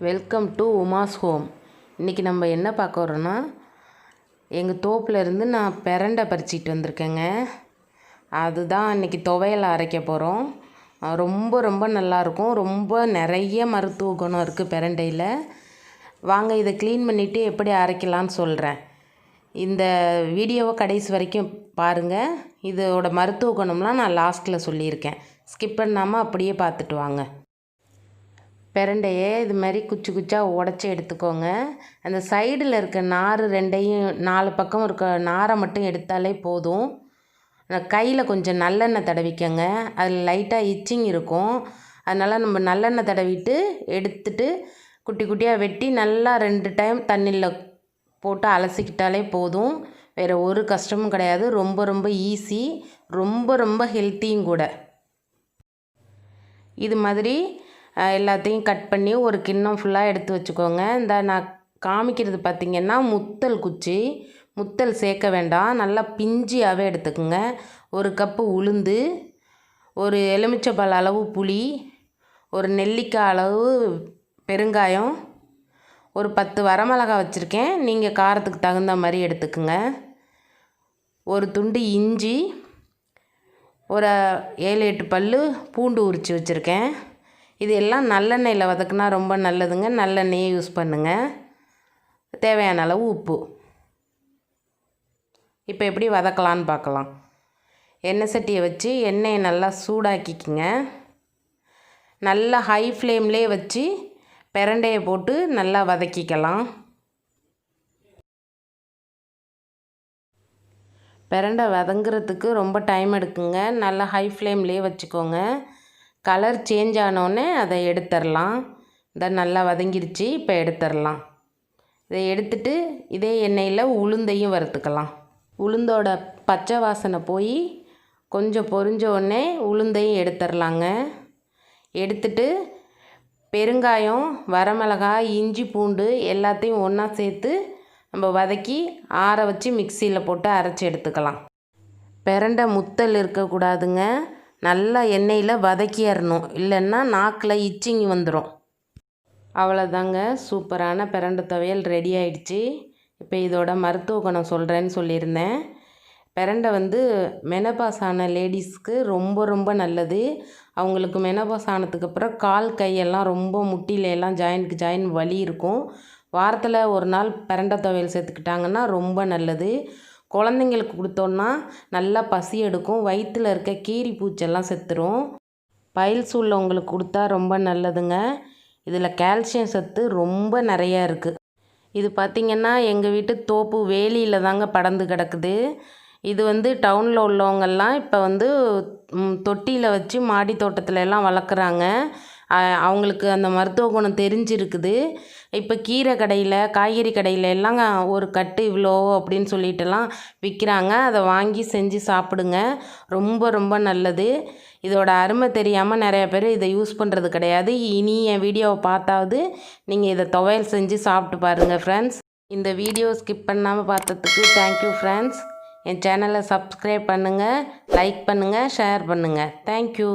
Welcome to Uma's home. இன்றைக்கி நம்ம என்ன பார்க்க வரோன்னா, எங்கள் தோப்பில் இருந்து நான் பிரண்டை பறிச்சிட்டு வந்திருக்கேங்க. அதுதான் இன்றைக்கி துவையல் அரைக்க போகிறோம். ரொம்ப ரொம்ப நல்லாயிருக்கும். ரொம்ப நிறைய மருத்துவ குணம் இருக்குது பிரண்டையில். வாங்க இதை க்ளீன் பண்ணிவிட்டு எப்படி அரைக்கலான்னு சொல்கிறேன். இந்த வீடியோவை கடைசி வரைக்கும் பாருங்கள். இதோட மருத்துவ குணம்லாம் நான் லாஸ்ட்டில் சொல்லியிருக்கேன். ஸ்கிப் பண்ணாமல் அப்படியே பார்த்துட்டு வாங்க. பிரண்டையை இது மாதிரி குச்சி குச்சாக உடச்சி எடுத்துக்கோங்க. அந்த சைடில் இருக்க நார் ரெண்டையும் 4 பக்கம் இருக்க நாரை மட்டும் எடுத்தாலே போதும். கையில் கொஞ்சம் நல்லெண்ணெய் தடவிக்கங்க. அதில் லைட்டாக இச்சிங் இருக்கும். அதனால் நம்ம நல்லெண்ணெய் தடவிட்டு எடுத்துட்டு குட்டி குட்டியாக வெட்டி நல்லா 2 டைம் தண்ணியில் போட்டு அலசிக்கிட்டாலே போதும். வேறு ஒரு கஷ்டமும் கிடையாது. ரொம்ப ரொம்ப ஈஸி, ரொம்ப ரொம்ப ஹெல்த்தியும் கூட. இது மாதிரி எல்லாத்தையும் கட் பண்ணி ஒரு கிண்ணம் ஃபுல்லாக எடுத்து வச்சுக்கோங்க. இந்த நான் காமிக்கிறது பார்த்திங்கன்னா முத்தல் குச்சி. முத்தல் சேர்க்க வேண்டாம், நல்லா பிஞ்சியாகவே எடுத்துக்கோங்க. 1 கப்பு உளுந்து, ஒரு எலுமிச்சைப்பழ அளவு புளி, ஒரு நெல்லிக்காய் அளவு பெருங்காயம், ஒரு 10 வரமிளகாய் வச்சுருக்கேன். நீங்கள் காரத்துக்கு தகுந்த மாதிரி எடுத்துக்கோங்க. ஒரு துண்டு இஞ்சி, ஒரு 7-8 பல் பூண்டு உரித்து வச்சுருக்கேன். இது எல்லாம் நல்லெண்ணெயில் வதக்குனா ரொம்ப நல்லதுங்க. நல்லெண்ணெயை யூஸ் பண்ணுங்கள். தேவையான அளவு உப்பு. இப்போ எப்படி வதக்கலான்னு பார்க்கலாம். எண்ணெய் சட்டியை வச்சு எண்ணெயை நல்லா சூடாக்கிக்குங்க. நல்லா ஹை ஃப்ளேம்லேயே வச்சு பிரண்டையை போட்டு நல்லா வதக்கிக்கலாம். பிரண்டை வதங்குறதுக்கு ரொம்ப டைம் எடுக்குங்க. நல்லா ஹை ஃப்ளேம்லேயே வச்சுக்கோங்க. கலர் சேஞ்ச் ஆனோடனே அதை எடுத்துடலாம். இதை நல்லா வதங்கிருச்சு. இப்போ எடுத்துடலாம். இதை எடுத்துட்டு இதே எண்ணெயில் உளுந்தையும் வறுத்துக்கலாம். உளுந்தோட பச்சை வாசனை போய் கொஞ்சம் பொரிஞ்ச உடனே உளுந்தையும் எடுத்துடலாங்க. எடுத்துட்டு பெருங்காயம், வரமிளகாய், இஞ்சி, பூண்டு எல்லாத்தையும் ஒன்றா சேர்த்து நம்ம வதக்கி ஆற வச்சு மிக்சியில் போட்டு அரைச்சி எடுத்துக்கலாம். பிரண்டை முத்தல் இருக்கக்கூடாதுங்க. நல்லா எண்ணெயில் வதக்கிடணும், இல்லைன்னா நாக்கில் இச்சிங் வந்துடும். அவ்வளோதாங்க, சூப்பரான பிரண்டை துவையல் ரெடி ஆயிடுச்சு. இப்போ இதோட மருத்துவ குணம் சொல்கிறேன்னு சொல்லியிருந்தேன். பிரண்டை மெனபாஸ் ஆன லேடிஸ்க்கு ரொம்ப ரொம்ப நல்லது. அவங்களுக்கு மெனபாஸ் ஆனதுக்கப்புறம் கால் கையெல்லாம் ரொம்ப முட்டிலெல்லாம் ஜாயின்ட்டுக்கு ஜாயின் வலி இருக்கும். வாரத்தில் ஒரு நாள் பிரண்டை துவையல் சேர்த்துக்கிட்டாங்கன்னா ரொம்ப நல்லது. குழந்தைங்களுக்கு கொடுத்தோன்னா நல்லா பசி எடுக்கும். வயிற்றில் இருக்க கீரி பூச்செல்லாம் செத்துரும். பைல்ஸ் உள்ளவங்களுக்கு கொடுத்தா ரொம்ப நல்லதுங்க. இதில் கால்சியம் சத்து ரொம்ப நிறையா இருக்குது. இது பார்த்திங்கன்னா எங்கள் வீட்டு தோப்பு வேலியில் தாங்க படர்ந்து கிடக்குது. இது டவுனில் உள்ளவங்கெல்லாம் இப்போ தொட்டியில் வச்சு மாடி தோட்டத்தில் எல்லாம் வளர்க்குறாங்க. அவங்களுக்கு அந்த மருத்துவ குணம் தெரிஞ்சிருக்குது. இப்போ கீரை கடையில், காய்கறி கடையில் எல்லாம் ஒரு கட்டு இவ்வளோ அப்படின்னு சொல்லிட்டுலாம் விற்கிறாங்க. அதை வாங்கி செஞ்சு சாப்பிடுங்க. ரொம்ப ரொம்ப நல்லது. இதோட அருமை தெரியாமல் நிறைய பேர் இதை யூஸ் பண்ணுறது கிடையாது. இனி என் வீடியோவை பார்த்தாவது நீங்கள் இதை துவையல் செஞ்சு சாப்பிட்டு பாருங்கள் ஃப்ரெண்ட்ஸ். இந்த வீடியோ ஸ்கிப் பண்ணாமல் பார்த்ததுக்கு தேங்க்யூ ஃப்ரெண்ட்ஸ். என் சேனலை சப்ஸ்கிரைப் பண்ணுங்கள், லைக் பண்ணுங்கள், ஷேர் பண்ணுங்கள். தேங்க்யூ.